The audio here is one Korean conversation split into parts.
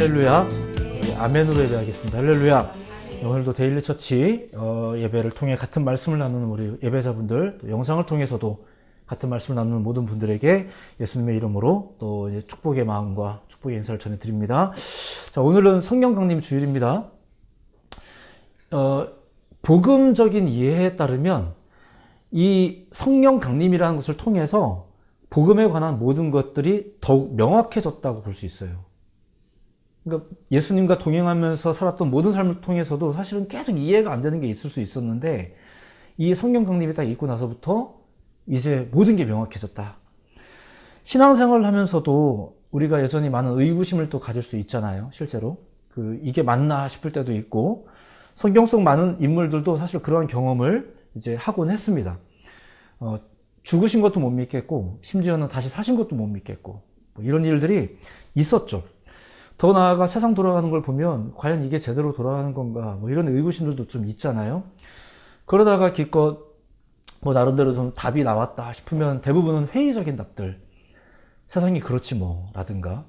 할렐루야. 아멘으로 예배하겠습니다. 할렐루야. 오늘도 데일리 처치 예배를 통해 같은 말씀을 나누는 우리 예배자분들, 또 영상을 통해서도 같은 말씀을 나누는 모든 분들에게 예수님의 이름으로 또 이제 축복의 마음과 축복의 인사를 전해드립니다. 자, 오늘은 성령 강림 주일입니다. 복음적인 이해에 따르면 이 성령 강림이라는 것을 통해서 복음에 관한 모든 것들이 더욱 명확해졌다고 볼 수 있어요. 그러니까 예수님과 동행하면서 살았던 모든 삶을 통해서도 사실은 계속 이해가 안 되는 게 있을 수 있었는데, 이 성령 강림이 딱 있고 나서부터 이제 모든 게 명확해졌다. 신앙생활을 하면서도 우리가 여전히 많은 의구심을 또 가질 수 있잖아요. 실제로 이게 맞나 싶을 때도 있고, 성경 속 많은 인물들도 사실 그러한 경험을 이제 하곤 했습니다. 죽으신 것도 못 믿겠고, 심지어는 다시 사신 것도 못 믿겠고, 뭐 이런 일들이 있었죠. 더 나아가 세상 돌아가는 걸 보면 과연 이게 제대로 돌아가는 건가, 뭐 이런 의구심들도 좀 있잖아요. 그러다가 기껏 뭐 나름대로 좀 답이 나왔다 싶으면 대부분은 회의적인 답들, 세상이 그렇지 뭐 라든가,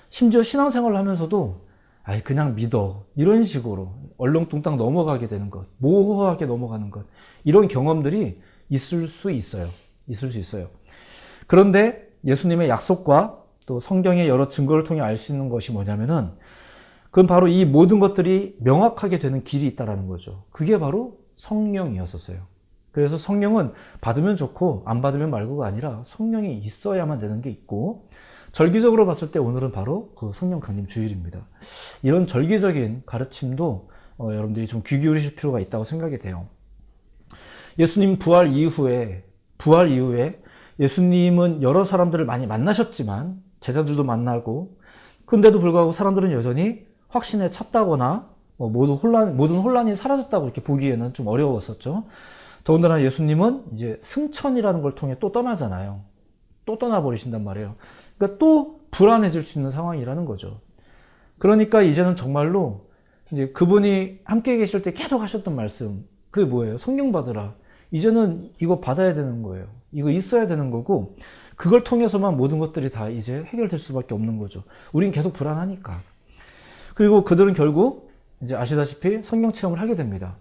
심지어 신앙생활을 하면서도 아이 그냥 믿어, 이런 식으로 얼렁뚱땅 넘어가게 되는 것, 모호하게 넘어가는 것, 이런 경험들이 있을 수 있어요. 그런데 예수님의 약속과 또 성경의 여러 증거를 통해 알 수 있는 것이 뭐냐면은, 그건 바로 이 모든 것들이 명확하게 되는 길이 있다는 거죠. 그게 바로 성령이었었어요. 그래서 성령은 받으면 좋고 안 받으면 말고가 아니라 성령이 있어야만 되는 게 있고, 절기적으로 봤을 때 오늘은 바로 그 성령 강림 주일입니다. 이런 절기적인 가르침도 여러분들이 좀 귀 기울이실 필요가 있다고 생각이 돼요. 예수님 부활 이후에 예수님은 여러 사람들을 많이 만나셨지만, 제자들도 만나고, 근데도 불구하고 사람들은 여전히 확신에 찼다거나 모든 혼란이 사라졌다고 이렇게 보기에는 좀 어려웠었죠. 더군다나 예수님은 이제 승천이라는 걸 통해 또 떠나잖아요. 또 떠나버리신단 말이에요. 그러니까 또 불안해질 수 있는 상황이라는 거죠. 그러니까 이제는 정말로 이제 그분이 함께 계실 때 계속 하셨던 말씀, 그게 뭐예요? 성령 받으라. 이제는 이거 받아야 되는 거예요. 이거 있어야 되는 거고, 그걸 통해서만 모든 것들이 다 이제 해결될 수밖에 없는 거죠. 우린 계속 불안하니까. 그리고 그들은 결국 이제 아시다시피 성령 체험을 하게 됩니다.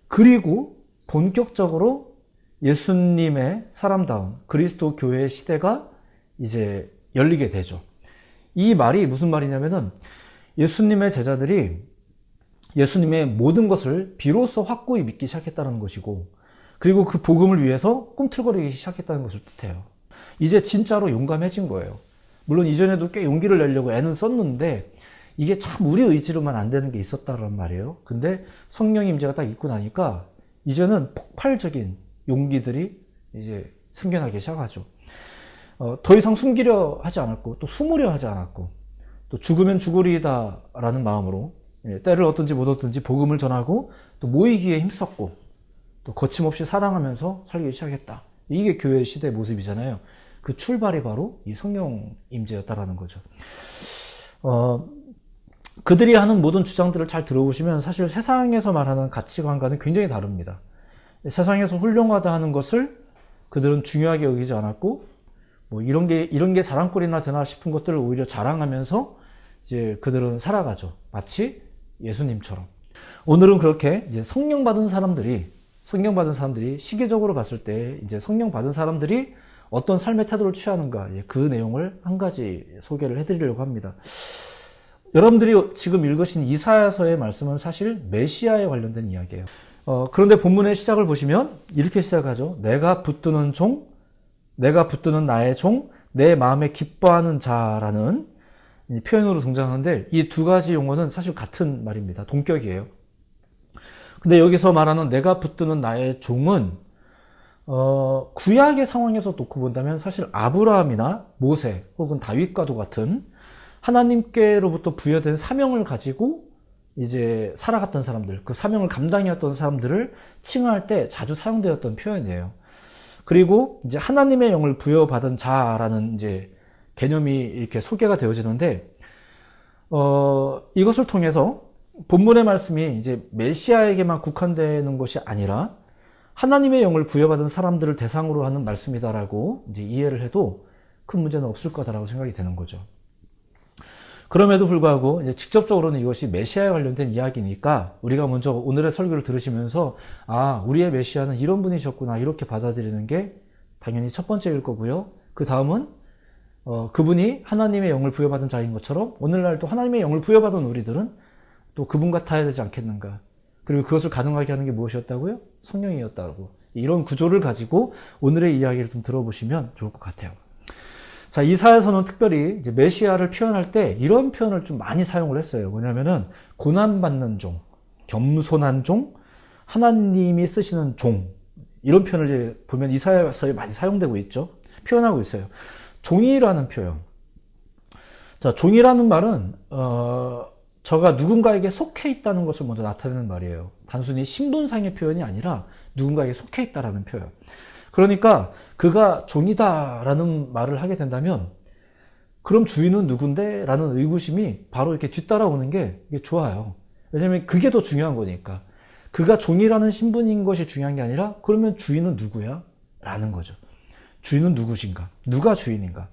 그리고 본격적으로 예수님의 사람다운 그리스도 교회의 시대가 이제 열리게 되죠. 이 말이 무슨 말이냐면은, 예수님의 제자들이 예수님의 모든 것을 비로소 확고히 믿기 시작했다는 것이고, 그리고 그 복음을 위해서 꿈틀거리기 시작했다는 것을 뜻해요. 이제 진짜로 용감해진 거예요. 물론 이전에도 꽤 용기를 내려고 애는 썼는데, 이게 참 우리 의지로만 안 되는 게 있었다란 말이에요. 근데 성령 임재가 딱 있고 나니까 이제는 폭발적인 용기들이 이제 생겨나기 시작하죠. 더 이상 숨기려 하지 않았고, 또 숨으려 하지 않았고, 또 죽으면 죽으리다 라는 마음으로 때를 얻든지 못 얻든지 복음을 전하고, 또 모이기에 힘썼고, 또 거침없이 사랑하면서 살기 시작했다. 이게 교회 시대의 모습이잖아요. 그 출발이 바로 이 성령 임재였다라는 거죠. 그들이 하는 모든 주장들을 잘 들어보시면 사실 세상에서 말하는 가치관과는 굉장히 다릅니다. 세상에서 훌륭하다 하는 것을 그들은 중요하게 여기지 않았고, 뭐 이런 게 자랑거리나 되나 싶은 것들을 오히려 자랑하면서 이제 그들은 살아가죠. 마치 예수님처럼. 오늘은 그렇게 이제 성령 받은 사람들이 시기적으로 봤을 때 이제 성령 받은 사람들이 어떤 삶의 태도를 취하는가, 그 내용을 한 가지 소개를 해드리려고 합니다. 여러분들이 지금 읽으신 이사야서의 말씀은 사실 메시아에 관련된 이야기예요. 그런데 본문의 시작을 보시면 이렇게 시작하죠. 내가 붙드는 나의 종, 내 마음에 기뻐하는 자라는 표현으로 등장하는데, 이 두 가지 용어는 사실 같은 말입니다. 동격이에요. 근데 여기서 말하는 내가 붙드는 나의 종은 구약의 상황에서 놓고 본다면 사실 아브라함이나 모세 혹은 다윗과도 같은 하나님께로부터 부여된 사명을 가지고 이제 살아갔던 사람들, 그 사명을 감당해왔던 사람들을 칭할 때 자주 사용되었던 표현이에요. 그리고 이제 하나님의 영을 부여받은 자라는 이제 개념이 이렇게 소개가 되어지는데, 이것을 통해서 본문의 말씀이 이제 메시아에게만 국한되는 것이 아니라 하나님의 영을 부여받은 사람들을 대상으로 하는 말씀이다라고 이제 이해를 해도 큰 문제는 없을 거다라고 생각이 되는 거죠. 그럼에도 불구하고 이제 직접적으로는 이것이 메시아에 관련된 이야기니까 우리가 먼저 오늘의 설교를 들으시면서 아, 우리의 메시아는 이런 분이셨구나 이렇게 받아들이는 게 당연히 첫 번째일 거고요. 그 다음은 그분이 하나님의 영을 부여받은 자인 것처럼 오늘날 또 하나님의 영을 부여받은 우리들은 또 그분 같아야 되지 않겠는가. 그리고 그것을 가능하게 하는 게 무엇이었다고요? 성령이었다고. 이런 구조를 가지고 오늘의 이야기를 좀 들어보시면 좋을 것 같아요. 자, 이사야서는 특별히 이제 메시아를 표현할 때 이런 표현을 좀 많이 사용을 했어요. 뭐냐면은 고난받는 종, 겸손한 종, 하나님이 쓰시는 종, 이런 표현을 이제 보면 이사야서에 많이 사용되고 있죠. 표현하고 있어요. 종이라는 표현. 자, 종이라는 말은 저가 누군가에게 속해 있다는 것을 먼저 나타내는 말이에요. 단순히 신분상의 표현이 아니라 누군가에게 속해 있다라는 표현. 그러니까 그가 종이다라는 말을 하게 된다면 그럼 주인은 누군데? 라는 의구심이 바로 이렇게 뒤따라오는 게 이게 좋아요. 왜냐면 그게 더 중요한 거니까. 그가 종이라는 신분인 것이 중요한 게 아니라 그러면 주인은 누구야? 라는 거죠. 주인은 누구신가? 누가 주인인가?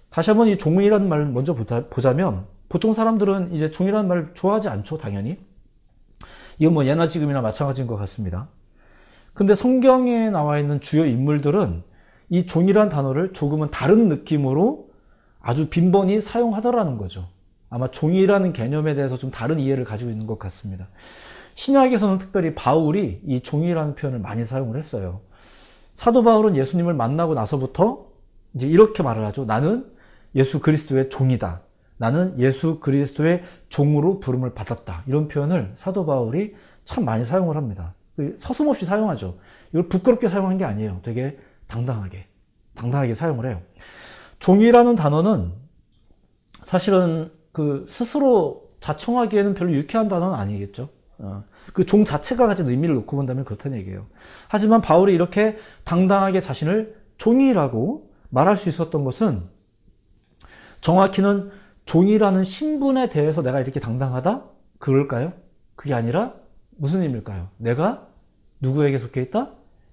다시 한번 이 종이라는 말을 먼저 보자면 보통 사람들은 이제 종이라는 말을 좋아하지 않죠, 당연히. 이건 뭐 예나 지금이나 마찬가지인 것 같습니다. 근데 성경에 나와 있는 주요 인물들은 이 종이란 단어를 조금은 다른 느낌으로 아주 빈번히 사용하더라는 거죠. 아마 종이라는 개념에 대해서 좀 다른 이해를 가지고 있는 것 같습니다. 신약에서는 특별히 바울이 이 종이라는 표현을 많이 사용을 했어요. 사도 바울은 예수님을 만나고 나서부터 이제 이렇게 말을 하죠. 나는 예수 그리스도의 종이다. 나는 예수 그리스도의 종으로 부름을 받았다. 이런 표현을 사도 바울이 참 많이 사용을 합니다. 서슴없이 사용하죠. 이걸 부끄럽게 사용한 게 아니에요. 되게 당당하게 사용을 해요. 종이라는 단어는 사실은 그 스스로 자청하기에는 별로 유쾌한 단어는 아니겠죠. 그 종 자체가 가진 의미를 놓고 본다면 그렇다는 얘기예요. 하지만 바울이 이렇게 당당하게 자신을 종이라고 말할 수 있었던 것은 정확히는 종이라는 신분에 대해서 내가 이렇게 당당하다? 그럴까요? 그게 아니라 무슨 의미일까요? 내가 누구에게 속해 있다?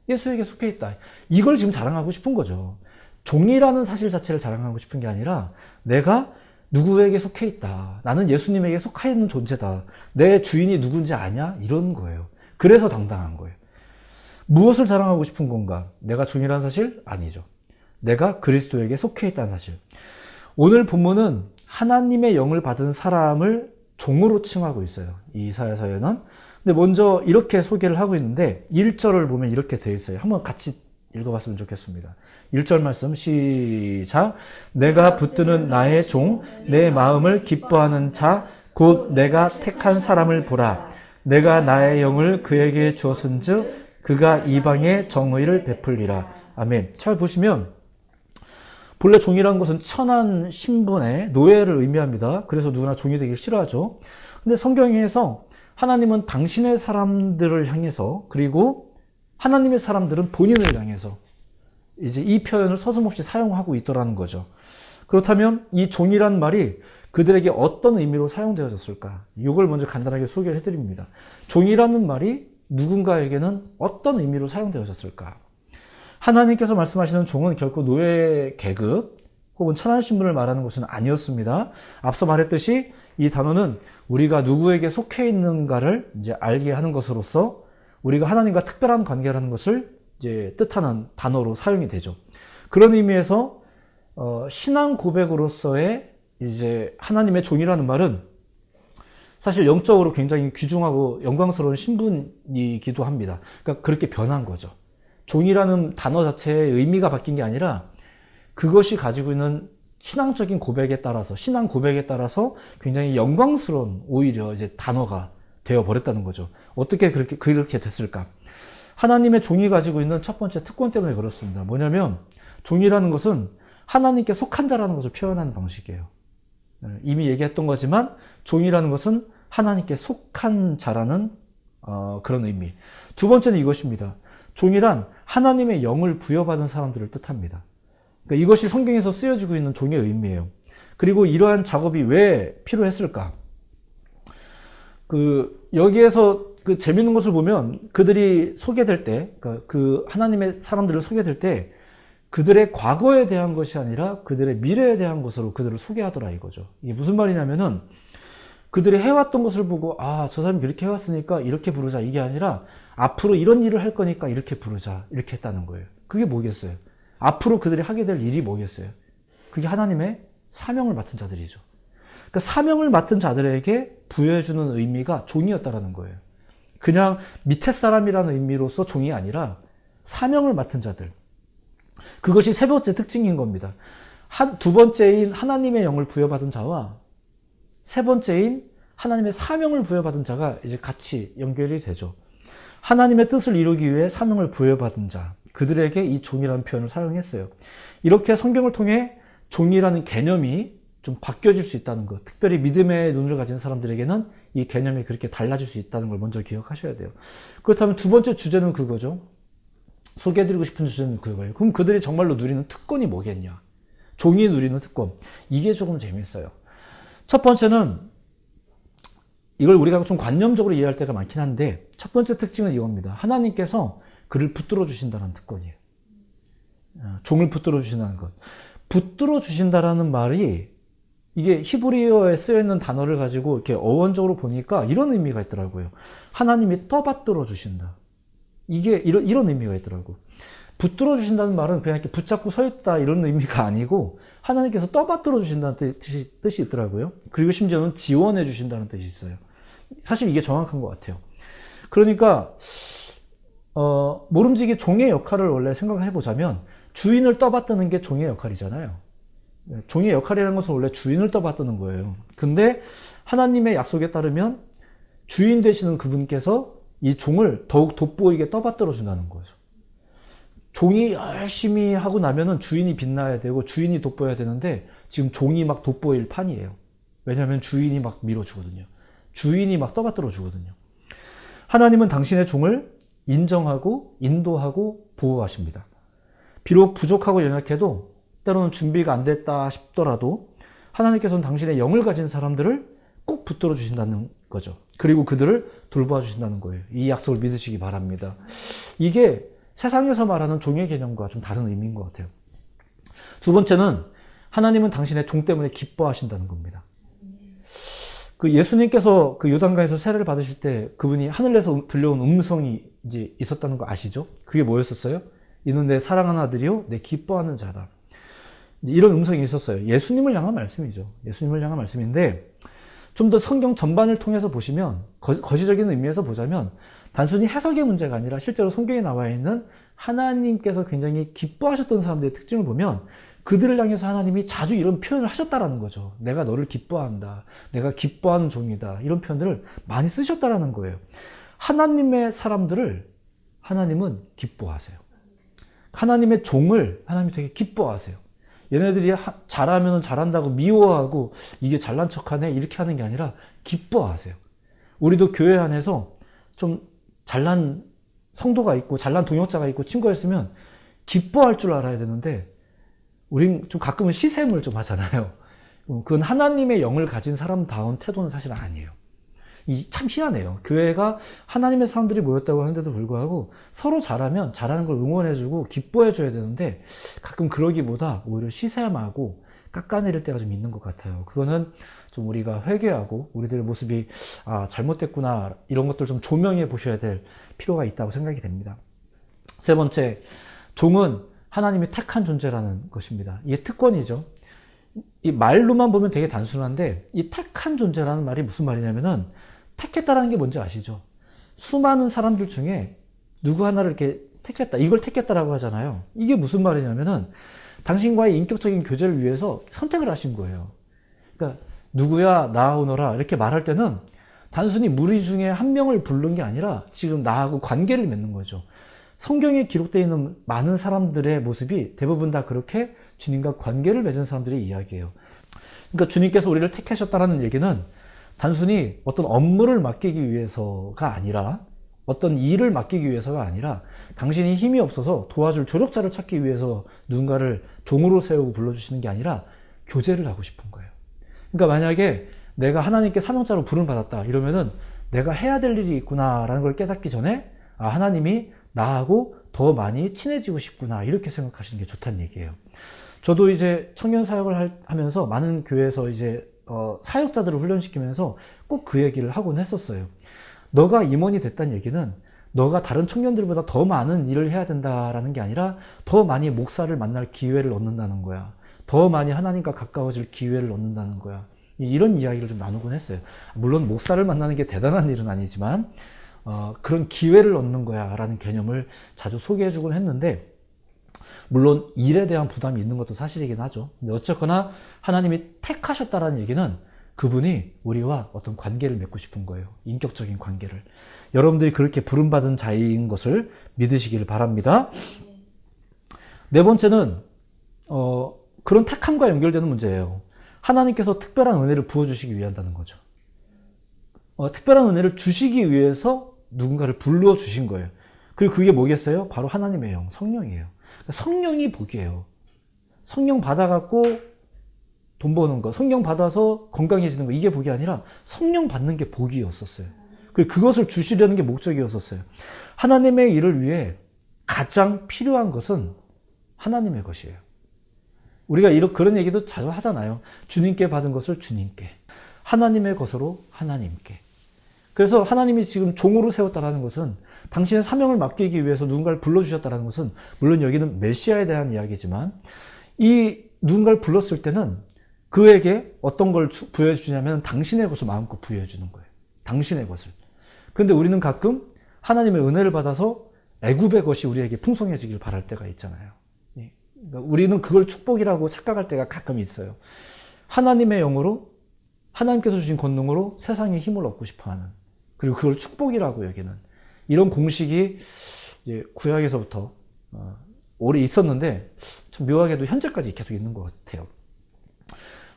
예수에게 속해 있다. 이걸 지금 자랑하고 싶은 거죠. 종이라는 사실 자체를 자랑하고 싶은 게 아니라 내가 누구에게 속해 있다. 나는 예수님에게 속해 있는 존재다. 내 주인이 누군지 아냐? 이런 거예요. 그래서 당당한 거예요. 무엇을 자랑하고 싶은 건가? 내가 종이라는 사실? 아니죠. 내가 그리스도에게 속해 있다는 사실. 오늘 본문은 하나님의 영을 받은 사람을 종으로 칭하고 있어요. 이 이사야서에는. 근데 먼저 이렇게 소개를 하고 있는데 1절을 보면 이렇게 되어 있어요. 한번 같이 읽어봤으면 좋겠습니다. 1절 말씀 시작. 내가 붙드는 나의 종, 내 마음을 기뻐하는 자, 곧 내가 택한 사람을 보라. 내가 나의 영을 그에게 주었은즉 그가 이방에 정의를 베풀리라. 아멘. 잘 보시면 본래 종이라는 것은 천한 신분의 노예를 의미합니다. 그래서 누구나 종이 되기 싫어하죠. 근데 성경에서 하나님은 당신의 사람들을 향해서 그리고 하나님의 사람들은 본인을 향해서 이제 이 표현을 서슴없이 사용하고 있더라는 거죠. 그렇다면 이 종이란 말이 그들에게 어떤 의미로 사용되어졌을까? 이걸 먼저 간단하게 소개를 해드립니다. 종이라는 말이 누군가에게는 어떤 의미로 사용되어졌을까? 하나님께서 말씀하시는 종은 결코 노예 계급 혹은 천한 신분을 말하는 것은 아니었습니다. 앞서 말했듯이 이 단어는 우리가 누구에게 속해 있는가를 이제 알게 하는 것으로서 우리가 하나님과 특별한 관계라는 것을 이제 뜻하는 단어로 사용이 되죠. 그런 의미에서 신앙 고백으로서의 이제 하나님의 종이라는 말은 사실 영적으로 굉장히 귀중하고 영광스러운 신분이기도 합니다. 그러니까 그렇게 변한 거죠. 종이라는 단어 자체의 의미가 바뀐 게 아니라 그것이 가지고 있는 신앙적인 고백에 따라서, 신앙 고백에 따라서 굉장히 영광스러운 오히려 이제 단어가 되어 버렸다는 거죠. 어떻게 그렇게 됐을까? 하나님의 종이 가지고 있는 첫 번째 특권 때문에 그렇습니다. 뭐냐면 종이라는 것은 하나님께 속한 자라는 것을 표현하는 방식이에요. 이미 얘기했던 거지만 종이라는 것은 하나님께 속한 자라는 그런 의미. 두 번째는 이것입니다. 종이란 하나님의 영을 부여받은 사람들을 뜻합니다. 그러니까 이것이 성경에서 쓰여지고 있는 종의 의미예요. 그리고 이러한 작업이 왜 필요했을까? 여기에서 재밌는 것을 보면 그들이 소개될 때, 그 하나님의 사람들을 소개될 때 그들의 과거에 대한 것이 아니라 그들의 미래에 대한 것으로 그들을 소개하더라 이거죠. 이게 무슨 말이냐면은 그들이 해왔던 것을 보고 아, 저 사람이 이렇게 해왔으니까 이렇게 부르자 이게 아니라 앞으로 이런 일을 할 거니까 이렇게 부르자 이렇게 했다는 거예요. 그게 뭐겠어요? 앞으로 그들이 하게 될 일이 뭐겠어요? 그게 하나님의 사명을 맡은 자들이죠. 그러니까 사명을 맡은 자들에게 부여해주는 의미가 종이었다라는 거예요. 그냥 밑에 사람이라는 의미로서 종이 아니라 사명을 맡은 자들. 그것이 세 번째 특징인 겁니다. 두 번째인 하나님의 영을 부여받은 자와 세 번째인 하나님의 사명을 부여받은 자가 이제 같이 연결이 되죠. 하나님의 뜻을 이루기 위해 사명을 부여받은 자, 그들에게 이 종이라는 표현을 사용했어요. 이렇게 성경을 통해 종이라는 개념이 좀 바뀌어질 수 있다는 것, 특별히 믿음의 눈을 가진 사람들에게는 이 개념이 그렇게 달라질 수 있다는 걸 먼저 기억하셔야 돼요. 그렇다면 두 번째 주제는 그거죠. 소개해드리고 싶은 주제는 그거예요. 그럼 그들이 정말로 누리는 특권이 뭐겠냐? 종이 누리는 특권. 이게 조금 재밌어요. 첫 번째는 이걸 우리가 좀 관념적으로 이해할 때가 많긴 한데 첫 번째 특징은 이겁니다. 하나님께서 그를 붙들어 주신다는 특권이에요. 종을 붙들어 주신다는 것. 붙들어 주신다라는 말이 이게 히브리어에 쓰여 있는 단어를 가지고 이렇게 어원적으로 보니까 이런 의미가 있더라고요. 하나님이 떠받들어 주신다. 이게 이런 의미가 있더라고. 붙들어 주신다는 말은 그냥 이렇게 붙잡고 서 있다 이런 의미가 아니고 하나님께서 떠받들어 주신다는 뜻이 있더라고요. 그리고 심지어는 지원해 주신다는 뜻이 있어요. 사실 이게 정확한 것 같아요. 그러니까 모름지기 종의 역할을 원래 생각해 보자면 주인을 떠받드는 게 종의 역할이잖아요. 종의 역할이라는 것은 원래 주인을 떠받드는 거예요. 근데 하나님의 약속에 따르면 주인 되시는 그분께서 이 종을 더욱 돋보이게 떠받들어 준다는 거죠. 종이 열심히 하고 나면은 주인이 빛나야 되고 주인이 돋보여야 되는데 지금 종이 막 돋보일 판이에요. 왜냐하면 주인이 막 밀어주거든요. 주인이 막 떠받들어 주거든요. 하나님은 당신의 종을 인정하고 인도하고 보호하십니다. 비록 부족하고 연약해도 때로는 준비가 안 됐다 싶더라도 하나님께서는 당신의 영을 가진 사람들을 꼭 붙들어 주신다는 거죠. 그리고 그들을 돌봐 주신다는 거예요. 이 약속을 믿으시기 바랍니다. 이게 세상에서 말하는 종의 개념과 좀 다른 의미인 것 같아요. 두 번째는 하나님은 당신의 종 때문에 기뻐하신다는 겁니다. 그 예수님께서 그 요단강에서 세례를 받으실 때 그분이 하늘에서 들려온 음성이 이제 있었다는 거 아시죠? 그게 뭐였었어요? 이는 내 사랑하는 아들이요 내 기뻐하는 자다. 이런 음성이 있었어요. 예수님을 향한 말씀이죠. 예수님을 향한 말씀인데 좀 더 성경 전반을 통해서 보시면 거시적인 의미에서 보자면 단순히 해석의 문제가 아니라 실제로 성경에 나와 있는 하나님께서 굉장히 기뻐하셨던 사람들의 특징을 보면 그들을 향해서 하나님이 자주 이런 표현을 하셨다라는 거죠. 내가 너를 기뻐한다. 내가 기뻐하는 종이다. 이런 표현들을 많이 쓰셨다라는 거예요. 하나님의 사람들을 하나님은 기뻐하세요. 하나님의 종을 하나님이 되게 기뻐하세요. 얘네들이 잘하면 잘한다고 미워하고 이게 잘난 척하네 이렇게 하는 게 아니라 기뻐하세요. 우리도 교회 안에서 좀 잘난 성도가 있고 잘난 동역자가 있고 친구가 있으면 기뻐할 줄 알아야 되는데 우린 좀 가끔은 시샘을 좀 하잖아요. 그건 하나님의 영을 가진 사람다운 태도는 사실 아니에요. 참 희한해요. 교회가 하나님의 사람들이 모였다고 하는데도 불구하고 서로 잘하면 잘하는 걸 응원해주고 기뻐해줘야 되는데 가끔 그러기보다 오히려 시샘하고 깎아내릴 때가 좀 있는 것 같아요. 그거는 좀 우리가 회개하고 우리들의 모습이 잘못됐구나 이런 것들 좀 조명해 보셔야 될 필요가 있다고 생각이 됩니다. 세 번째, 종은 하나님이 택한 존재라는 것입니다. 이게 특권이죠. 이 말로만 보면 되게 단순한데 이 택한 존재라는 말이 무슨 말이냐면은 택했다라는 게 뭔지 아시죠? 수많은 사람들 중에 누구 하나를 이렇게 택했다. 이걸 택했다라고 하잖아요. 이게 무슨 말이냐면은 당신과의 인격적인 교제를 위해서 선택을 하신 거예요. 그러니까 누구야 나오너라 이렇게 말할 때는 단순히 무리 중에 한 명을 부른 게 아니라 지금 나하고 관계를 맺는 거죠. 성경에 기록되어 있는 많은 사람들의 모습이 대부분 다 그렇게 주님과 관계를 맺은 사람들의 이야기예요. 그러니까 주님께서 우리를 택하셨다는 얘기는 단순히 어떤 업무를 맡기기 위해서가 아니라 어떤 일을 맡기기 위해서가 아니라 당신이 힘이 없어서 도와줄 조력자를 찾기 위해서 누군가를 종으로 세우고 불러주시는 게 아니라 교제를 하고 싶은 거예요. 그러니까 만약에 내가 하나님께 사명자로 부름을 받았다 이러면은 내가 해야 될 일이 있구나라는 걸 깨닫기 전에 하나님이 나하고 더 많이 친해지고 싶구나, 이렇게 생각하시는 게 좋다는 얘기예요. 저도 이제 청년 사역을 하면서 많은 교회에서 이제 사역자들을 훈련시키면서 꼭 그 얘기를 하곤 했었어요. 너가 임원이 됐다는 얘기는 너가 다른 청년들보다 더 많은 일을 해야 된다라는 게 아니라 더 많이 목사를 만날 기회를 얻는다는 거야. 더 많이 하나님과 가까워질 기회를 얻는다는 거야. 이런 이야기를 좀 나누곤 했어요. 물론 목사를 만나는 게 대단한 일은 아니지만 그런 기회를 얻는 거야 라는 개념을 자주 소개해 주곤 했는데, 물론 일에 대한 부담이 있는 것도 사실이긴 하죠. 근데 어쨌거나 하나님이 택하셨다라는 얘기는 그분이 우리와 어떤 관계를 맺고 싶은 거예요. 인격적인 관계를. 여러분들이 그렇게 부름받은 자인 것을 믿으시길 바랍니다. 네 번째는 그런 택함과 연결되는 문제예요. 하나님께서 특별한 은혜를 부어주시기 위한다는 거죠. 특별한 은혜를 주시기 위해서 누군가를 불러주신 거예요. 그리고 그게 뭐겠어요? 바로 하나님의 영, 성령이에요. 성령이 복이에요. 성령 받아갖고 돈 버는 거, 성령 받아서 건강해지는 거, 이게 복이 아니라 성령 받는 게 복이었었어요. 그리고 그것을 주시려는 게 목적이었었어요. 하나님의 일을 위해 가장 필요한 것은 하나님의 것이에요. 우리가 그런 얘기도 자주 하잖아요. 주님께 받은 것을 주님께, 하나님의 것으로 하나님께. 그래서 하나님이 지금 종으로 세웠다라는 것은, 당신의 사명을 맡기기 위해서 누군가를 불러주셨다는 것은, 물론 여기는 메시아에 대한 이야기지만, 이 누군가를 불렀을 때는 그에게 어떤 걸 부여해 주냐면 당신의 것을 마음껏 부여해 주는 거예요. 당신의 것을. 그런데 우리는 가끔 하나님의 은혜를 받아서 애굽의 것이 우리에게 풍성해지길 바랄 때가 있잖아요. 그러니까 우리는 그걸 축복이라고 착각할 때가 가끔 있어요. 하나님의 영으로, 하나님께서 주신 권능으로 세상에 힘을 얻고 싶어하는, 그리고 그걸 축복이라고 여기는, 이런 공식이 이제 구약에서부터 오래 있었는데 참 묘하게도 현재까지 계속 있는 것 같아요.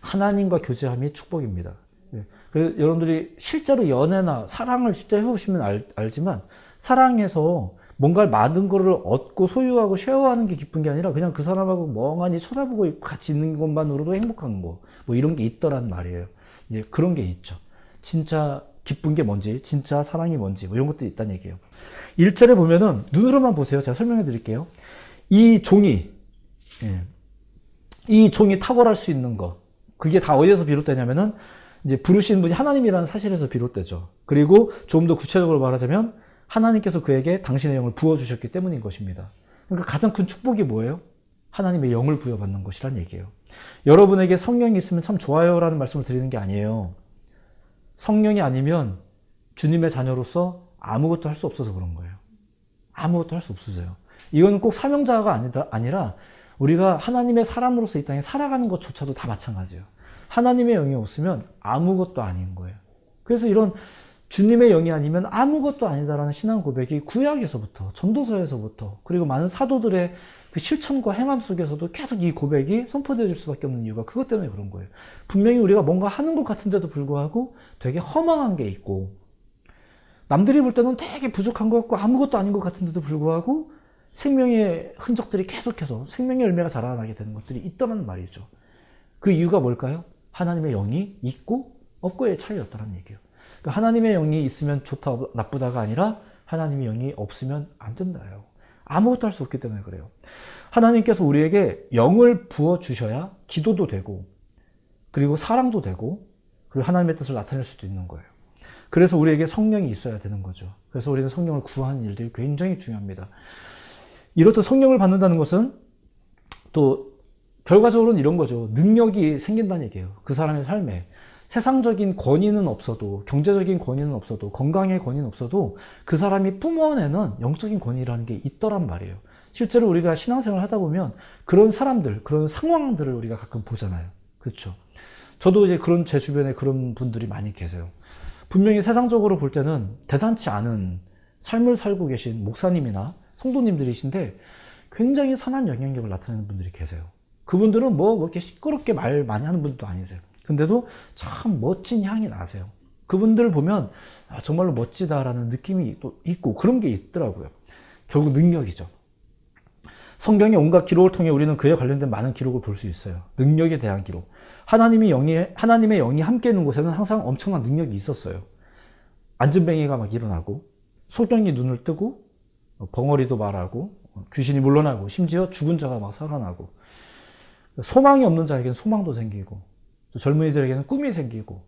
하나님과 교제함이 축복입니다. 그래서 여러분들이 실제로 연애나 사랑을 진짜 해보시면 알지만, 사랑에서 뭔가를 많은 거를 얻고 소유하고 쉐어하는 게 기쁜 게 아니라 그냥 그 사람하고 멍하니 쳐다보고 같이 있는 것만으로도 행복한 거, 뭐 이런 게 있더란 말이에요. 이제 그런 게 있죠. 진짜 기쁜 게 뭔지, 진짜 사랑이 뭔지, 뭐 이런 것도 있다는 얘기예요. 1절에 보면은, 눈으로만 보세요. 제가 설명해 드릴게요. 이 종이 탁월할 수 있는 거, 그게 다 어디에서 비롯되냐면은 이제 부르신 분이 하나님이라는 사실에서 비롯되죠. 그리고 좀 더 구체적으로 말하자면 하나님께서 그에게 당신의 영을 부어주셨기 때문인 것입니다. 그러니까 가장 큰 축복이 뭐예요? 하나님의 영을 부여받는 것이란 얘기예요. 여러분에게 성령이 있으면 참 좋아요 라는 말씀을 드리는 게 아니에요. 성령이 아니면 주님의 자녀로서 아무것도 할 수 없어서 그런 거예요. 아무것도 할 수 없어져요. 이건 꼭 사명자가 아니라 우리가 하나님의 사람으로서 이 땅에 살아가는 것조차도 다 마찬가지예요. 하나님의 영이 없으면 아무것도 아닌 거예요. 그래서 이런 주님의 영이 아니면 아무것도 아니다라는 신앙 고백이 구약에서부터, 전도서에서부터, 그리고 많은 사도들의 그 실천과 행함 속에서도 계속 이 고백이 선포되어질 수밖에 없는 이유가 그것 때문에 그런 거예요. 분명히 우리가 뭔가 하는 것 같은데도 불구하고 되게 허망한 게 있고, 남들이 볼 때는 되게 부족한 것 같고 아무것도 아닌 것 같은데도 불구하고 생명의 흔적들이 계속해서 생명의 열매가 자라나게 되는 것들이 있다는 말이죠. 그 이유가 뭘까요? 하나님의 영이 있고 없고의 차이였다는 얘기예요. 그러니까 하나님의 영이 있으면 좋다 나쁘다가 아니라 하나님의 영이 없으면 안 된다요. 아무것도 할 수 없기 때문에 그래요. 하나님께서 우리에게 영을 부어주셔야 기도도 되고, 그리고 사랑도 되고, 그리고 하나님의 뜻을 나타낼 수도 있는 거예요. 그래서 우리에게 성령이 있어야 되는 거죠. 그래서 우리는 성령을 구하는 일들이 굉장히 중요합니다. 이렇듯 성령을 받는다는 것은 또 결과적으로는 이런 거죠. 능력이 생긴다는 얘기예요. 그 사람의 삶에. 세상적인 권위는 없어도, 경제적인 권위는 없어도, 건강의 권위는 없어도 그 사람이 뿜어내는 영적인 권위라는 게 있더란 말이에요. 실제로 우리가 신앙생활을 하다 보면 그런 사람들, 그런 상황들을 우리가 가끔 보잖아요. 그렇죠? 저도 이제 제 주변에 그런 분들이 많이 계세요. 분명히 세상적으로 볼 때는 대단치 않은 삶을 살고 계신 목사님이나 성도님들이신데 굉장히 선한 영향력을 나타내는 분들이 계세요. 그분들은 뭐 그렇게 시끄럽게 말 많이 하는 분들도 아니세요. 근데도 참 멋진 향이 나세요. 그분들을 보면 정말로 멋지다라는 느낌이 또 있고 그런 게 있더라고요. 결국 능력이죠. 성경의 온갖 기록을 통해 우리는 그에 관련된 많은 기록을 볼 수 있어요. 능력에 대한 기록. 하나님의 영이 함께 있는 곳에는 항상 엄청난 능력이 있었어요. 안전뱅이가 막 일어나고, 소경이 눈을 뜨고, 벙어리도 말하고, 귀신이 물러나고 심지어 죽은 자가 막 살아나고 소망이 없는 자에게는 소망도 생기고 또 젊은이들에게는 꿈이 생기고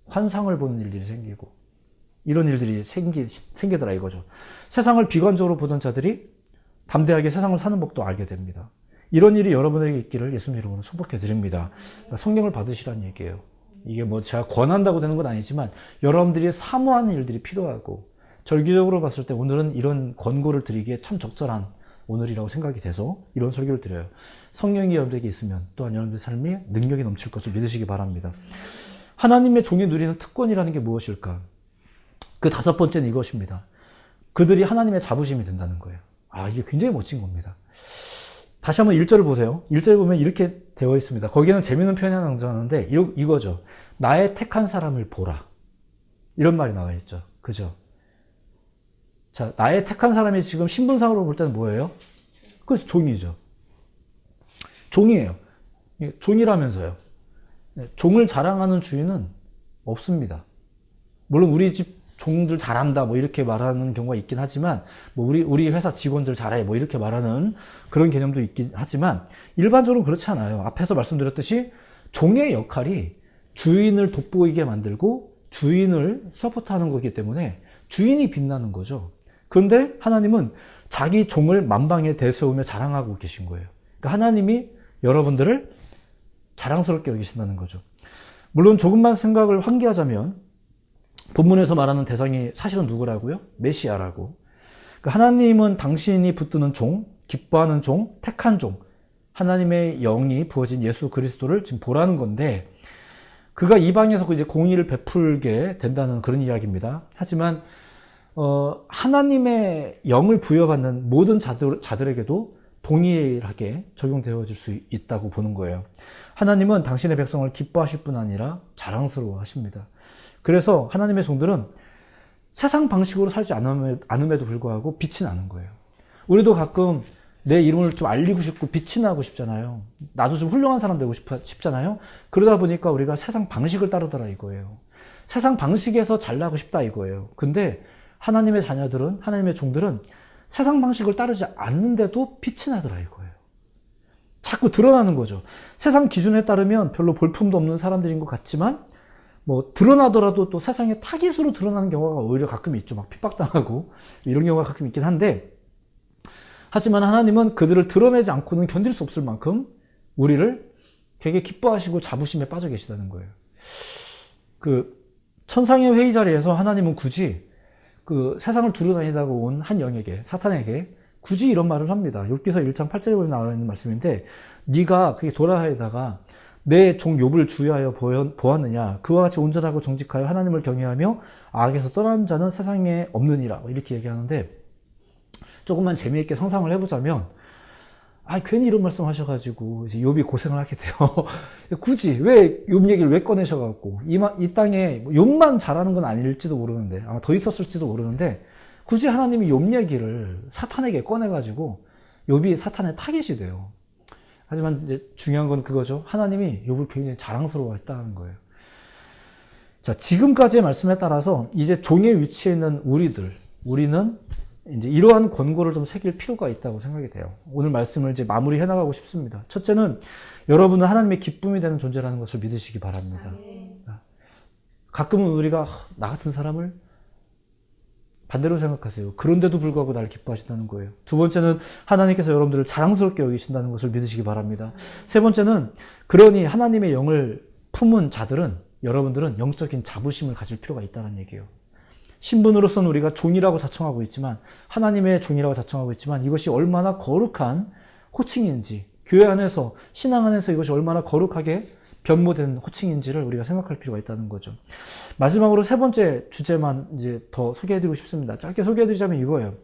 환상을 보는 일들이 생기고 이런 일들이 생기더라 이거죠. 세상을 비관적으로 보던 자들이 담대하게 세상을 사는 법도 알게 됩니다. 이런 일이 여러분에게 있기를 예수님 이름으로 축복해 드립니다. 성경을 받으시라는 얘기예요. 이게 뭐 제가 권한다고 되는 건 아니지만 여러분들이 사모하는 일들이 필요하고 절기적으로 봤을 때 오늘은 이런 권고를 드리기에 참 적절한 오늘이라고 생각이 돼서 이런 설교를 드려요. 성령이 여러분에게 있으면 또한 여러분들의 삶이 능력이 넘칠 것을 믿으시기 바랍니다. 하나님의 종이 누리는 특권이라는 게 무엇일까? 그 다섯 번째는 이것입니다. 그들이 하나님의 자부심이 된다는 거예요. 이게 굉장히 멋진 겁니다. 다시 한번 1절을 보세요. 1절에 보면 이렇게 되어 있습니다. 거기에는 재미있는 표현이 하나 등장하는데 이거죠. 나의 택한 사람을 보라. 이런 말이 나와 있죠. 그죠? 자, 나의 택한 사람이 지금 신분상으로 볼 때는 뭐예요? 그래서 종이죠. 종이에요. 종이라면서요. 종을 자랑하는 주인은 없습니다. 물론 우리 집 종들 잘한다 뭐 이렇게 말하는 경우가 있긴 하지만 뭐 우리 회사 직원들 잘해 뭐 이렇게 말하는 그런 개념도 있긴 하지만 일반적으로 그렇지 않아요. 앞에서 말씀드렸듯이 종의 역할이 주인을 돋보이게 만들고 주인을 서포트하는 거기 때문에 주인이 빛나는 거죠. 그런데 하나님은 자기 종을 만방에 대세우며 자랑하고 계신 거예요. 그러니까 하나님이 여러분들을 자랑스럽게 여기신다는 거죠. 물론 조금만 생각을 환기하자면 본문에서 말하는 대상이 사실은 누구라고요? 메시아라고. 그러니까 하나님은 당신이 붙드는 종, 기뻐하는 종, 택한 종, 하나님의 영이 부어진 예수 그리스도를 지금 보라는 건데 그가 이방에서 이제 공의를 베풀게 된다는 그런 이야기입니다. 하지만 하나님의 영을 부여받는 모든 자들에게도 동일하게 적용되어질 수 있다고 보는 거예요. 하나님은 당신의 백성을 기뻐하실 뿐 아니라 자랑스러워 하십니다. 그래서 하나님의 종들은 세상 방식으로 살지 않음에도 불구하고 빛이 나는 거예요. 우리도 가끔 내 이름을 좀 알리고 싶고 빛이 나고 싶잖아요. 나도 좀 훌륭한 사람 되고 싶잖아요. 그러다 보니까 우리가 세상 방식을 따르더라 이거예요. 세상 방식에서 잘나고 싶다 이거예요. 근데 하나님의 자녀들은, 하나님의 종들은 세상 방식을 따르지 않는데도 빛이 나더라 이거예요. 자꾸 드러나는 거죠. 세상 기준에 따르면 별로 볼품도 없는 사람들인 것 같지만 뭐 드러나더라도 또 세상에 타깃으로 드러나는 경우가 오히려 가끔 있죠. 막 핍박당하고 이런 경우가 가끔 있긴 한데 하지만 하나님은 그들을 드러내지 않고는 견딜 수 없을 만큼 우리를 되게 기뻐하시고 자부심에 빠져 계시다는 거예요. 그 천상의 회의 자리에서 하나님은 굳이 그 세상을 두루다니다가 온 한 영에게, 사탄에게 굳이 이런 말을 합니다. 욥기서 1장 8절에 보면 나와 있는 말씀인데 네가 그게 돌아다니다가 내 종 욥을 주의하여 보았느냐? 그와 같이 온전하고 정직하여 하나님을 경외하며 악에서 떠난 자는 세상에 없느니라. 이렇게 얘기하는데 조금만 재미있게 상상을 해보자면 괜히 이런 말씀 하셔가지고 이제 욥이 고생을 하게 돼요. 굳이 왜 욥 얘기를 왜 꺼내셔갖고 이 땅에 욥만 잘하는 건 아닐지도 모르는데 아마 더 있었을지도 모르는데 굳이 하나님이 욥 얘기를 사탄에게 꺼내가지고 욥이 사탄의 타깃이 돼요. 하지만 이제 중요한 건 그거죠. 하나님이 욥을 굉장히 자랑스러워했다는 거예요. 자, 지금까지의 말씀에 따라서 이제 종의 위치에 있는 우리는 이제 이러한 권고를 좀 새길 필요가 있다고 생각이 돼요. 오늘 말씀을 이제 마무리해 나가고 싶습니다. 첫째는 여러분은 하나님의 기쁨이 되는 존재라는 것을 믿으시기 바랍니다. 가끔은 우리가 나 같은 사람을 반대로 생각하세요. 그런데도 불구하고 나를 기뻐하신다는 거예요. 두 번째는 하나님께서 여러분들을 자랑스럽게 여기신다는 것을 믿으시기 바랍니다. 세 번째는 그러니 하나님의 영을 품은 자들은 여러분들은 영적인 자부심을 가질 필요가 있다는 얘기예요. 신분으로서는 우리가 종이라고 자청하고 있지만 하나님의 종이라고 자청하고 있지만 이것이 얼마나 거룩한 호칭인지 교회 안에서 신앙 안에서 이것이 얼마나 거룩하게 변모된 호칭인지를 우리가 생각할 필요가 있다는 거죠. 마지막으로 세 번째 주제만 이제 더 소개해드리고 싶습니다. 짧게 소개해드리자면 이거예요.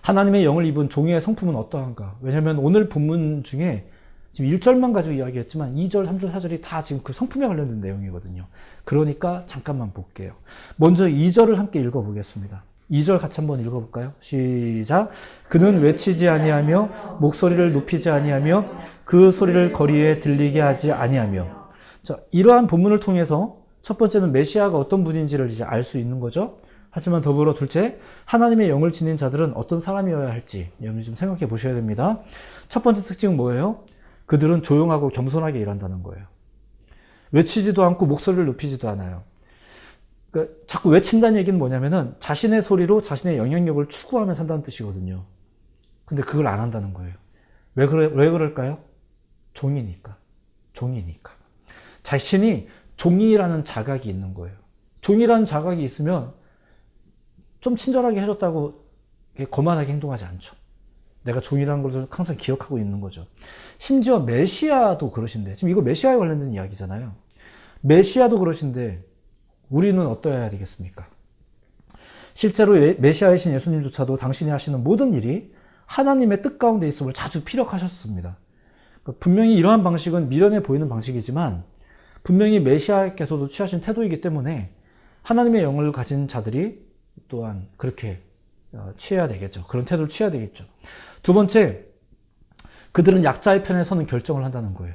하나님의 영을 입은 종의 성품은 어떠한가? 왜냐하면 오늘 본문 중에 지금 1절만 가지고 이야기했지만 2절, 3절, 4절이 다 지금 그 성품에 관련된 내용이거든요. 그러니까 잠깐만 볼게요. 먼저 2절을 함께 읽어보겠습니다. 2절 같이 한번 읽어볼까요? 시작. 그는 외치지 아니하며 목소리를 높이지 아니하며 그 소리를 거리에 들리게 하지 아니하며. 자, 이러한 본문을 통해서 첫 번째는 메시아가 어떤 분인지를 이제 알 수 있는 거죠. 하지만 더불어 둘째, 하나님의 영을 지닌 자들은 어떤 사람이어야 할지 여러분이 좀 생각해 보셔야 됩니다. 첫 번째 특징은 뭐예요? 그들은 조용하고 겸손하게 일한다는 거예요. 외치지도 않고 목소리를 높이지도 않아요. 그러니까 자꾸 외친다는 얘기는 뭐냐면은 자신의 소리로 자신의 영향력을 추구하며 산다는 뜻이거든요. 근데 그걸 안 한다는 거예요. 왜 그럴까요? 종이니까. 종이니까. 자신이 종이라는 자각이 있는 거예요. 종이라는 자각이 있으면 좀 친절하게 해줬다고 거만하게 행동하지 않죠. 내가 종이라는 것을 항상 기억하고 있는 거죠. 심지어 메시아도 그러신데, 지금 이거 메시아에 관련된 이야기잖아요. 메시아도 그러신데 우리는 어떠해야 되겠습니까? 실제로 메시아이신 예수님조차도 당신이 하시는 모든 일이 하나님의 뜻 가운데 있음을 자주 피력하셨습니다. 분명히 이러한 방식은 미련해 보이는 방식이지만 분명히 메시아께서도 취하신 태도이기 때문에 하나님의 영을 가진 자들이 또한 그렇게 취해야 되겠죠. 그런 태도를 취해야 되겠죠. 두 번째, 그들은 약자의 편에 서는 결정을 한다는 거예요.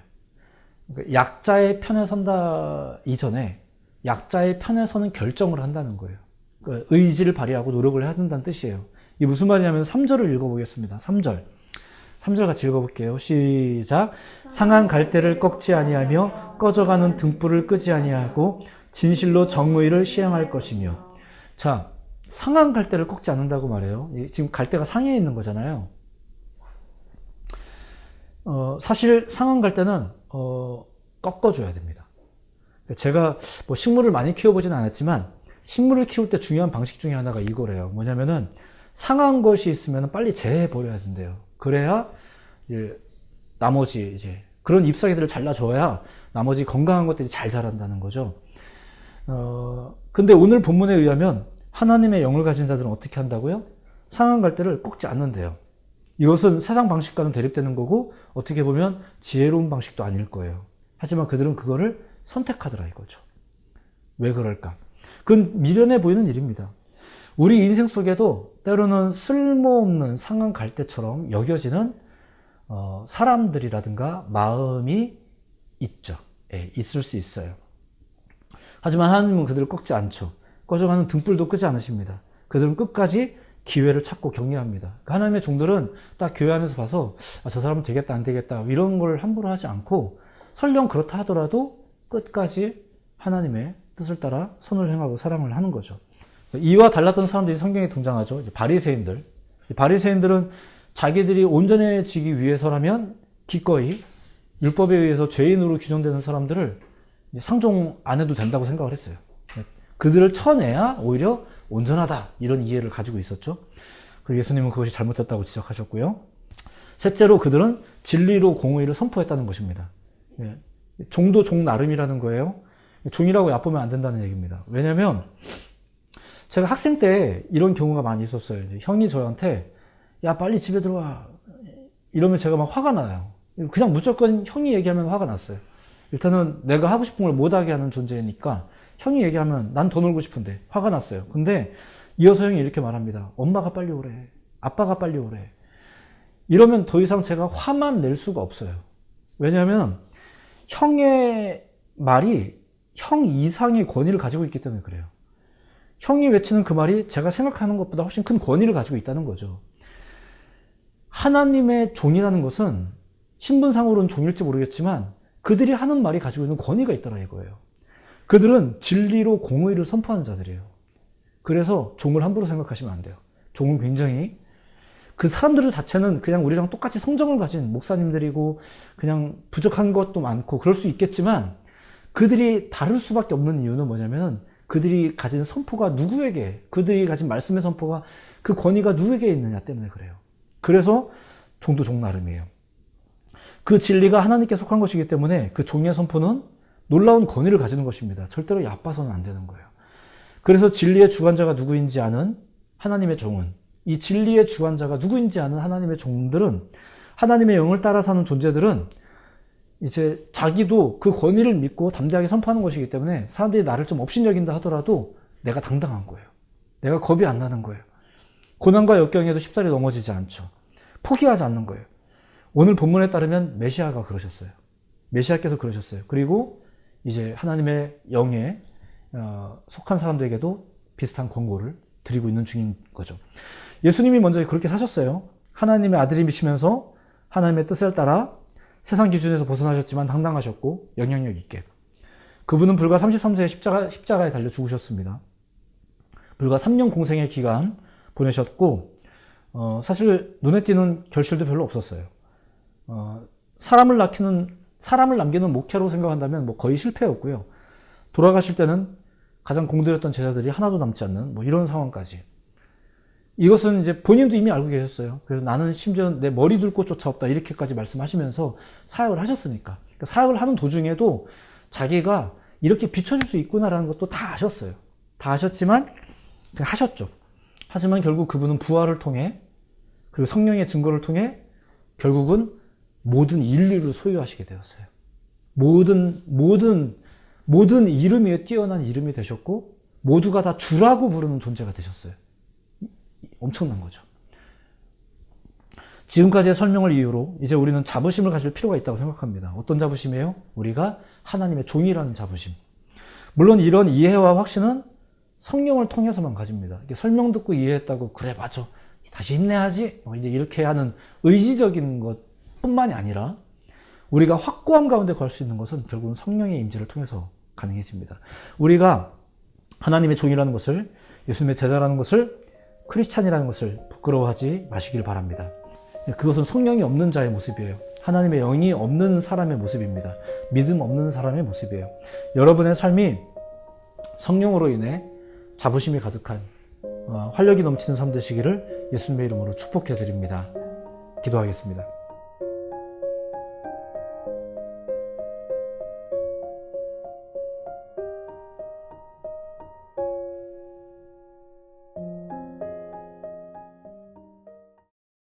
약자의 편에 선다 이전에 약자의 편에 서는 결정을 한다는 거예요. 의지를 발휘하고 노력을 해야 된다는 뜻이에요. 이게 무슨 말이냐면 3절을 읽어보겠습니다. 3절 같이 읽어볼게요. 시작. 상한 갈대를 꺾지 아니하며 꺼져가는 등불을 끄지 아니하고 진실로 정의를 시행할 것이며. 자, 상한 갈대를 꺾지 않는다고 말해요. 지금 갈대가 상에 있는 거잖아요. 사실 상한 갈대는 꺾어줘야 됩니다. 제가 뭐 식물을 많이 키워보진 않았지만 식물을 키울 때 중요한 방식 중에 하나가 이거래요. 뭐냐면은 상한 것이 있으면 빨리 제해버려야 된대요. 그래야 나머지 그런 잎사귀들을 잘라줘야 나머지 건강한 것들이 잘 자란다는 거죠. 근데 오늘 본문에 의하면 하나님의 영을 가진 자들은 어떻게 한다고요? 상한 갈대를 꺾지 않는데요. 이것은 세상 방식과는 대립되는 거고 어떻게 보면 지혜로운 방식도 아닐 거예요. 하지만 그들은 그거를 선택하더라 이거죠. 왜 그럴까? 그건 미련해 보이는 일입니다. 우리 인생 속에도 때로는 쓸모없는 상한 갈대처럼 여겨지는 사람들이라든가 마음이 있죠. 예, 있을 수 있어요. 하지만 하나님은 그들을 꺾지 않죠. 꺼져가는 등불도 끄지 않으십니다. 그들은 끝까지 기회를 찾고 격려합니다. 하나님의 종들은 딱 교회 안에서 봐서 저 사람은 되겠다 안 되겠다 이런 걸 함부로 하지 않고 설령 그렇다 하더라도 끝까지 하나님의 뜻을 따라 선을 행하고 사랑을 하는 거죠. 이와 달랐던 사람들이 성경에 등장하죠. 바리새인들. 바리새인들은 자기들이 온전해지기 위해서라면 기꺼이 율법에 의해서 죄인으로 규정되는 사람들을 상종 안 해도 된다고 생각을 했어요. 그들을 쳐내야 오히려 온전하다 이런 이해를 가지고 있었죠. 그리고 예수님은 그것이 잘못됐다고 지적하셨고요. 셋째로 그들은 진리로 공의를 선포했다는 것입니다. 종도 종 나름이라는 거예요. 종이라고 얕보면 안 된다는 얘기입니다. 왜냐하면 제가 학생 때 이런 경우가 많이 있었어요. 형이 저한테 야 빨리 집에 들어와 이러면 제가 막 화가 나요. 그냥 무조건 형이 얘기하면 화가 났어요. 일단은 내가 하고 싶은 걸 못하게 하는 존재니까 형이 얘기하면 난 더 놀고 싶은데 화가 났어요. 근데 이어서 형이 이렇게 말합니다. 엄마가 빨리 오래. 아빠가 빨리 오래. 이러면 더 이상 제가 화만 낼 수가 없어요. 왜냐하면 형의 말이 형 이상의 권위를 가지고 있기 때문에 그래요. 형이 외치는 그 말이 제가 생각하는 것보다 훨씬 큰 권위를 가지고 있다는 거죠. 하나님의 종이라는 것은 신분상으로는 종일지 모르겠지만 그들이 하는 말이 가지고 있는 권위가 있더라 이거예요. 그들은 진리로 공의를 선포하는 자들이에요. 그래서 종을 함부로 생각하시면 안 돼요. 종은 굉장히 그 사람들 자체는 그냥 우리랑 똑같이 성정을 가진 목사님들이고 그냥 부족한 것도 많고 그럴 수 있겠지만 그들이 다를 수밖에 없는 이유는 뭐냐면 그들이 가진 선포가 누구에게, 그들이 가진 말씀의 선포가 그 권위가 누구에게 있느냐 때문에 그래요. 그래서 종도 종 나름이에요. 그 진리가 하나님께 속한 것이기 때문에 그 종의 선포는 놀라운 권위를 가지는 것입니다. 절대로 얕봐서는 안 되는 거예요. 그래서 진리의 주관자가 누구인지 아는 하나님의 종은, 이 진리의 주관자가 누구인지 아는 하나님의 종들은, 하나님의 영을 따라 사는 존재들은 이제 자기도 그 권위를 믿고 담대하게 선포하는 것이기 때문에 사람들이 나를 좀 업신여긴다 하더라도 내가 당당한 거예요. 내가 겁이 안 나는 거예요. 고난과 역경에도 쉽사리 넘어지지 않죠. 포기하지 않는 거예요. 오늘 본문에 따르면 메시아가 그러셨어요. 메시아께서 그러셨어요. 그리고 이제 하나님의 영에 속한 사람들에게도 비슷한 권고를 드리고 있는 중인 거죠. 예수님이 먼저 그렇게 사셨어요. 하나님의 아들이시면서 하나님의 뜻을 따라 세상 기준에서 벗어나셨지만 당당하셨고 영향력 있게. 그분은 불과 33세에 십자가에 달려 죽으셨습니다. 불과 3년 공생의 기간 보내셨고 사실 눈에 띄는 결실도 별로 없었어요. 사람을 남기는 목회로 생각한다면 뭐 거의 실패였고요. 돌아가실 때는 가장 공들였던 제자들이 하나도 남지 않는 뭐 이런 상황까지. 이것은 이제 본인도 이미 알고 계셨어요. 그래서 나는 심지어 내 머리 둘 곳 조차 없다 이렇게까지 말씀하시면서 사역을 하셨으니까. 그러니까 사역을 하는 도중에도 자기가 이렇게 비춰줄 수 있구나라는 것도 다 아셨어요. 다 아셨지만 그냥 하셨죠. 하지만 결국 그분은 부활을 통해 그리고 성령의 증거를 통해 결국은 모든 인류를 소유하시게 되었어요. 모든 이름 위에 뛰어난 이름이 되셨고 모두가 다 주라고 부르는 존재가 되셨어요. 엄청난 거죠. 지금까지의 설명을 이유로 이제 우리는 자부심을 가질 필요가 있다고 생각합니다. 어떤 자부심이에요? 우리가 하나님의 종이라는 자부심. 물론 이런 이해와 확신은 성령을 통해서만 가집니다. 이게 설명 듣고 이해했다고 그래 맞아 다시 힘내야지 이제 이렇게 하는 의지적인 것뿐만이 아니라 우리가 확고함 가운데 걸 수 있는 것은 결국은 성령의 임재를 통해서 가능해집니다. 우리가 하나님의 종이라는 것을 예수님의 제자라는 것을 크리스찬이라는 것을 부끄러워하지 마시길 바랍니다. 그것은 성령이 없는 자의 모습이에요. 하나님의 영이 없는 사람의 모습입니다. 믿음 없는 사람의 모습이에요. 여러분의 삶이 성령으로 인해 자부심이 가득한 활력이 넘치는 삶 되시기를 예수님의 이름으로 축복해 드립니다. 기도하겠습니다.